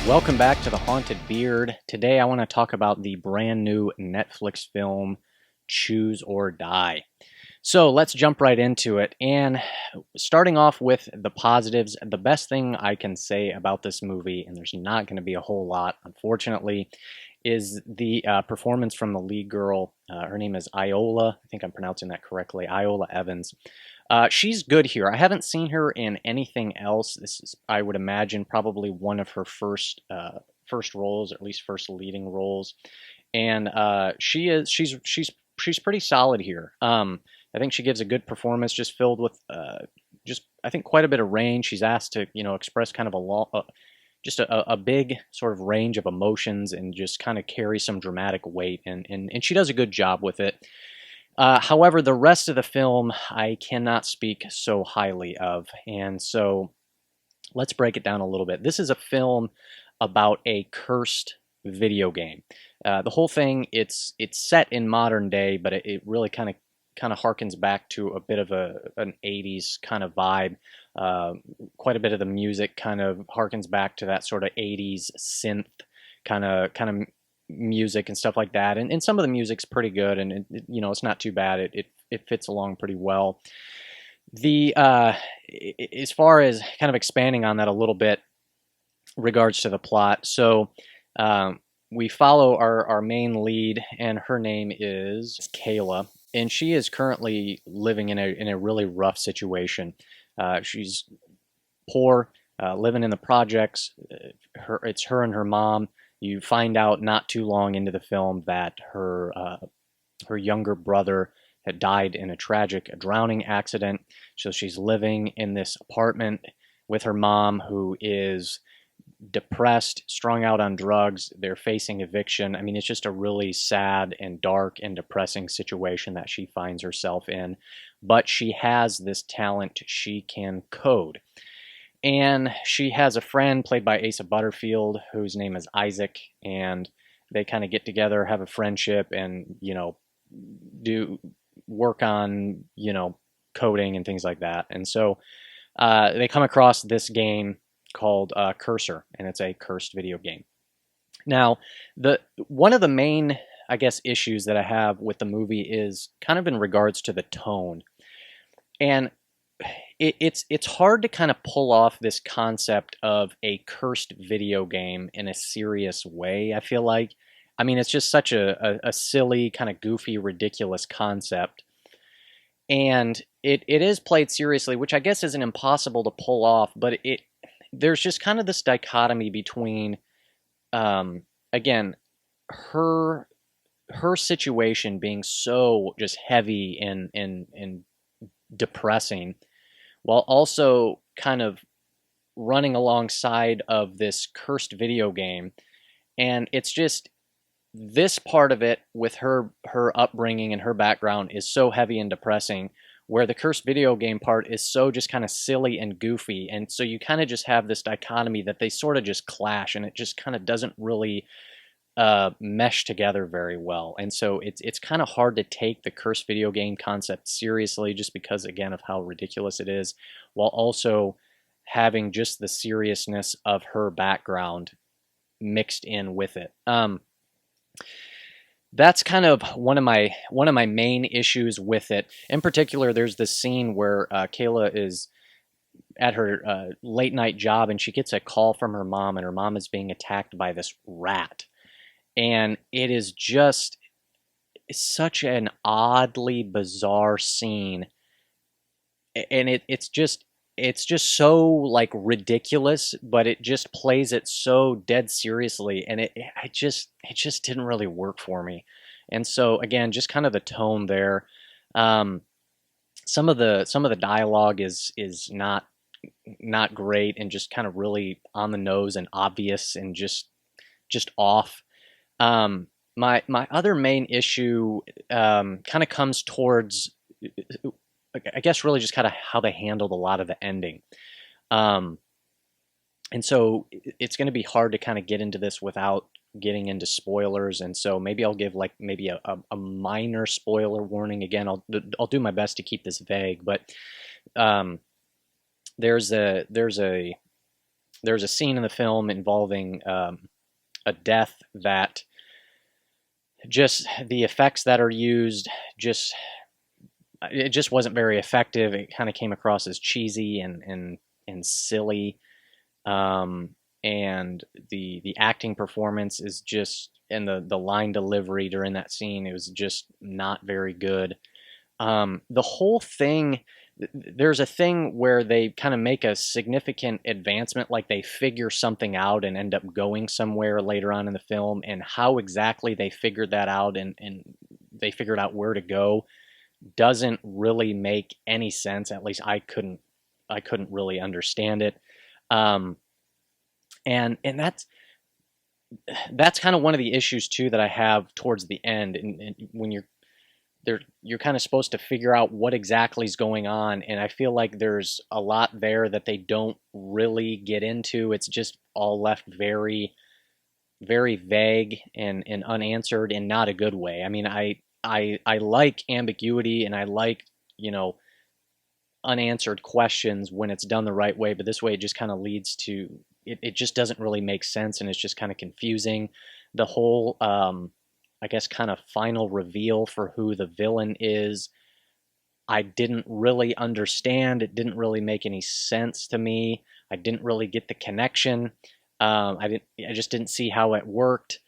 Welcome back to the Haunted Beard. Today I want to talk about the brand new Netflix film Choose or Die. So let's jump right into it. And starting off with the positives, the best thing I can say about this movie, and there's not going to be a whole lot, unfortunately, is the performance from the lead girl. Her name is Iola. I think I'm pronouncing that correctly. Iola Evans. She's good here. I haven't seen her in anything else. This is, I would imagine, probably one of her first roles, or at least first leading roles. And she's pretty solid here. I think she gives a good performance, just filled with just I think quite a bit of range. She's asked to express kind of just a big sort of range of emotions and just kind of carry some dramatic weight, and she does a good job with it. However, the rest of the film I cannot speak so highly of, and so let's break it down a little bit. This is a film about a cursed video game. The whole thing it's set in modern day, but it really kind of harkens back to a bit of an 80s kind of vibe. Quite a bit of the music kind of harkens back to that sort of 80s synth kind of music and stuff like that. And some of the music's pretty good, and it's not too bad. It fits along pretty well. The as far as kind of expanding on that a little bit, regards to the plot. So we follow our main lead, and her name is Kayla, and she is currently living in a really rough situation. She's poor, living in the projects. It's her and her mom. You find out not too long into the film that her younger brother had died in a tragic drowning accident. So she's living in this apartment with her mom, who is depressed, strung out on drugs. They're facing eviction. I mean, it's just a really sad and dark and depressing situation that she finds herself in. But she has this talent. She can code. And she has a friend played by Asa Butterfield, whose name is Isaac, and they kind of get together, have a friendship, and, do work on, coding and things like that. And so they come across this game called Cursor, and it's a cursed video game. Now, one of the main, I guess, issues that I have with the movie is kind of in regards to the tone. And it's hard to kind of pull off this concept of a cursed video game in a serious way, I feel like. I mean, it's just such a silly, kind of goofy, ridiculous concept. And it is played seriously, which I guess isn't impossible to pull off, but there's just kind of this dichotomy between, again, her situation being so just heavy and depressing, while also kind of running alongside of this cursed video game. And it's just this part of it with her upbringing and her background is so heavy and depressing, where the cursed video game part is so just kind of silly and goofy. And so you kind of just have this dichotomy that they sort of just clash, and it just kind of doesn't really mesh together very well. And so it's kind of hard to take the cursed video game concept seriously, just because, again, of how ridiculous it is, while also having just the seriousness of her background mixed in with it. That's kind of one of my main issues with it. In particular, there's this scene where Kayla is at her late night job, and she gets a call from her mom, and her mom is being attacked by this rat. And it is just such an oddly bizarre scene, and it's just so like ridiculous, but it just plays it so dead seriously, and it just didn't really work for me. And so again, just kind of the tone there. Some of the dialogue is not great, and just kind of really on the nose and obvious, and just off. My other main issue kind of comes towards, I guess, really just kind of how they handled a lot of the ending. And so it's going to be hard to kind of get into this without getting into spoilers, and so maybe I'll give like maybe a minor spoiler warning. Again, I'll do my best to keep this vague, but there's a there's a scene in the film involving a death that just the effects that are used just it just wasn't very effective. It kind of came across as cheesy and silly. Um, and the acting performance is just and the line delivery during that scene, it was just not very good. The whole thing, there's a thing where they kind of make a significant advancement, like they figure something out and end up going somewhere later on in the film, and how exactly they figured that out and they figured out where to go doesn't really make any sense. At least I couldn't really understand it. Um, and that's kind of one of the issues too that I have towards the end. And when you're there, you're kind of supposed to figure out what exactly is going on, and I feel like there's a lot there that they don't really get into. It's just all left very, very vague and unanswered in not a good way. I mean, I like ambiguity and I like, you know, unanswered questions when it's done the right way, but this way it just kind of leads to it just doesn't really make sense and it's just kind of confusing. The whole I guess kind of final reveal for who the villain is, I didn't really understand. It didn't really make any sense to me. I didn't really get the connection. I just didn't see how it worked.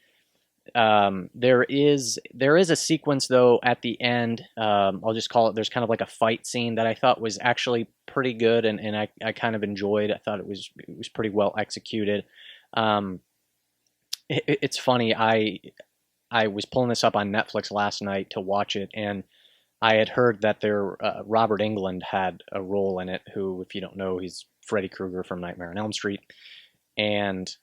There is a sequence though at the end. I'll just call it. There's kind of like a fight scene that I thought was actually pretty good, and I kind of enjoyed. I thought it was pretty well executed. Um, it's funny. I was pulling this up on Netflix last night to watch it, and I had heard that Robert Englund had a role in it. Who, if you don't know, he's Freddy Krueger from Nightmare on Elm Street, and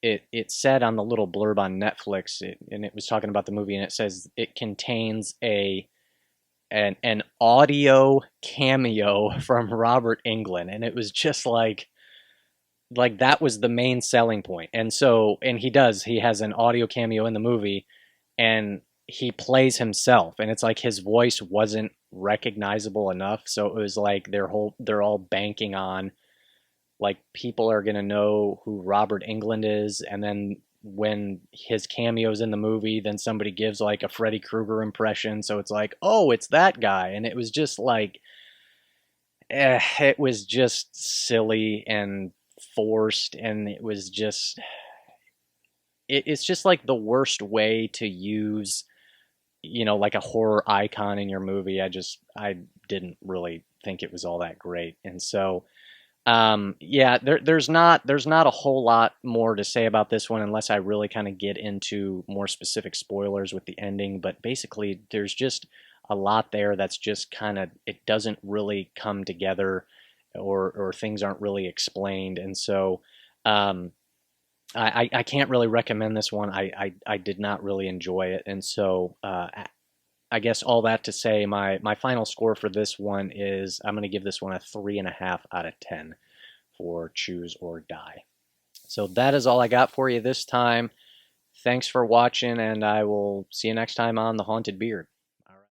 it said on the little blurb on Netflix, and it was talking about the movie, and it says it contains an audio cameo from Robert Englund, and it was just like that was the main selling point. And so, and he has an audio cameo in the movie, and he plays himself, and it's like his voice wasn't recognizable enough, so it was like they're all banking on like people are going to know who Robert Englund is, and then when his cameo's in the movie, then somebody gives like a Freddy Krueger impression, so it's like, oh, it's that guy. And it was just like it was just silly and forced, and it was just it's just like the worst way to use, you know, like a horror icon in your movie. I didn't really think it was all that great. And so yeah, there's not a whole lot more to say about this one unless I really kind of get into more specific spoilers with the ending. But basically, there's just a lot there that's just kind of it doesn't really come together, or things aren't really explained. And so um, I can't really recommend this one. I did not really enjoy it, and so I guess all that to say, my final score for this one is I'm going to give this one a 3.5 out of 10 for Choose or Die. So that is all I got for you this time. Thanks for watching, and I will see you next time on The Haunted Beard.